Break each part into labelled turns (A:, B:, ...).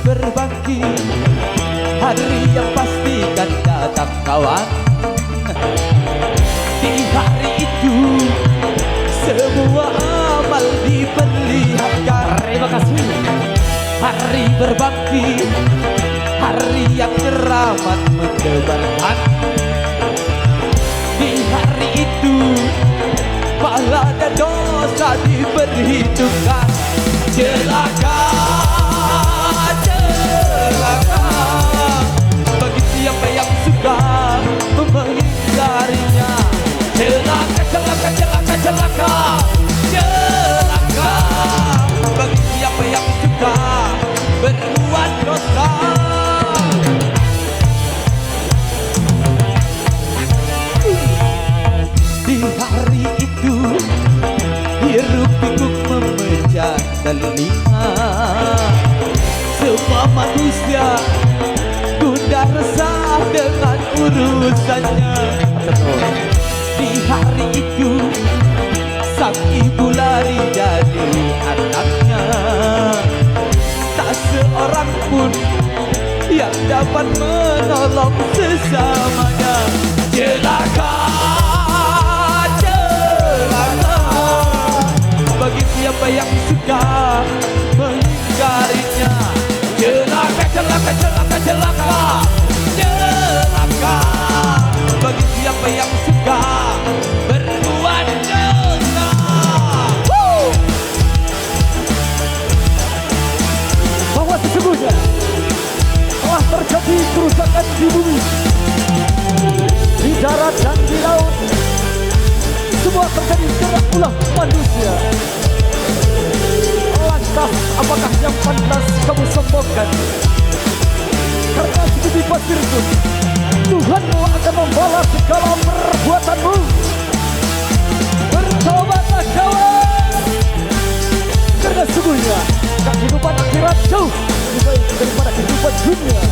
A: berbangkit, hari yang pasti kan datang kawan. Di hari itu semua amal diperlihatkan.
B: Terima kasih.
A: Hari berbangkit, hari yang keramat mendebarkan. Di hari itu pahala dan dosa diperhitungkan. Celaka, celaka bagi siapa yang suka menghindarinya. Celaka, celaka, celaka, celaka, celaka bagi siapa yang suka berbuat dosa. Di hari itu hiruk pikuk memecah telinga. Semua manusia gundah resah dengan urusannya. Di hari itu sang ibu lari dari anaknya. Tak seorang pun yang dapat menolong sesamanya. Celaka, celaka bagi siapa yang suka menghindarinya. Celaka, celaka, celaka, celaka, celaka bagi siapa yang suka berbuat dosa.
B: Bahwa sesungguhnya telah terjadi kerusakan di bumi, di darat dan di laut. Semua terjadi gerak ulah manusia. Lantas apakah yang pantas kamu sombongkan? Karena seperti pasir pun Tuhanmu akan membalas segala perbuatanmu. Bertobatlah kawan, karena sungguhnya kehidupan akhirat jauh lebih baik daripada kehidupan dunia.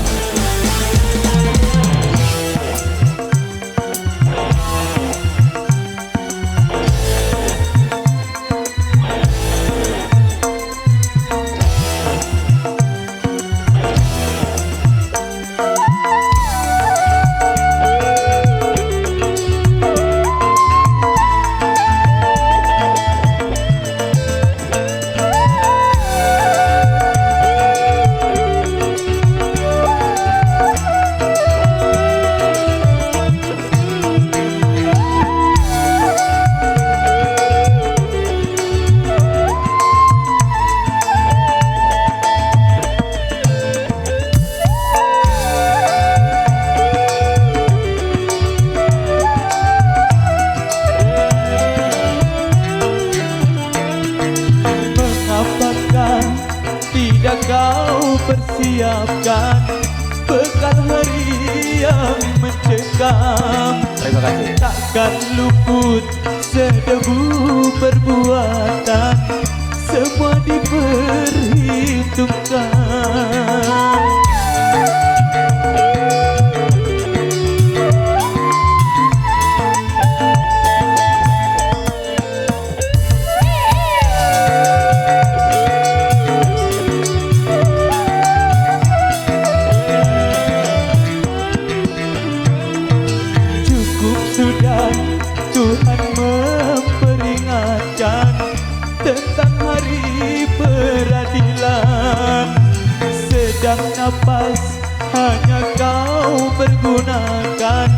A: Tidak kau persiapkan bekal hari yang mencekam.
B: Terima kasih.
A: Takkan luput sedebu perbuatan, semua diperhitungkan. Sudah Tuhan memperingatkan tentang hari peradilan. Sedang napas hanya kau pergunakan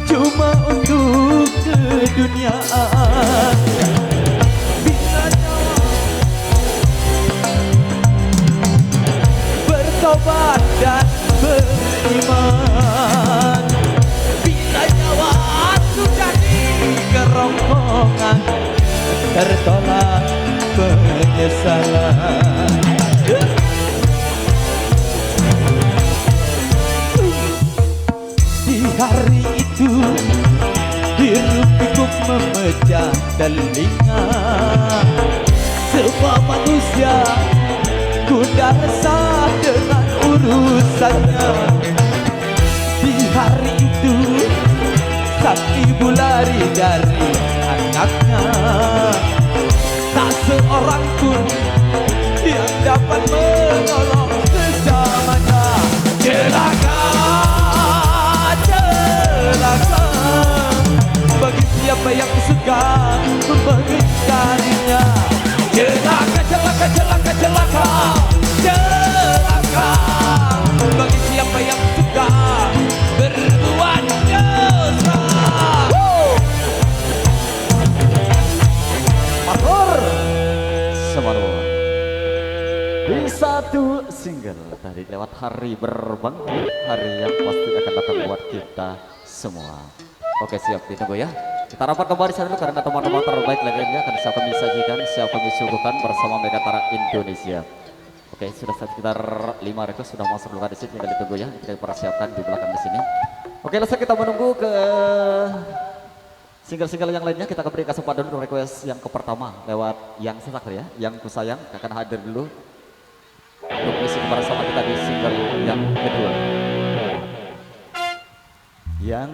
A: cuma untuk keduniaan. Bila bertobat dan beriman, bila nyawa sudah di kerongkongan, tertolak penyesalan. Di hari itu hiruk pikuk memecah telinga. Semua manusia gundah resah dengan urusannya. Di hari itu sang ibu lari dari anaknya. Tak seorang pun yang dapat menolong sesama.
B: Di satu single tadi lewat hari berbangkit, hari yang pasti akan datang buat kita semua. Oke, siap, ditunggu ya. Kita rapat kembali sana dulu karena teman-teman terbaik lainnya akan siap kami sajikan, siap kami suguhkan bersama Megatara Indonesia. Oke, sudah sekitar 5 request sudah masuk dulu di sini, tinggal ditunggu ya. Kita persiapkan di belakang di sini. Oke, langsung kita menunggu ke single-single yang lainnya. Kita akan beri kesempatan dulu request yang pertama lewat yang sesak ya, yang kusayang akan hadir dulu untuk misi bersama kita di single yang kedua. Yang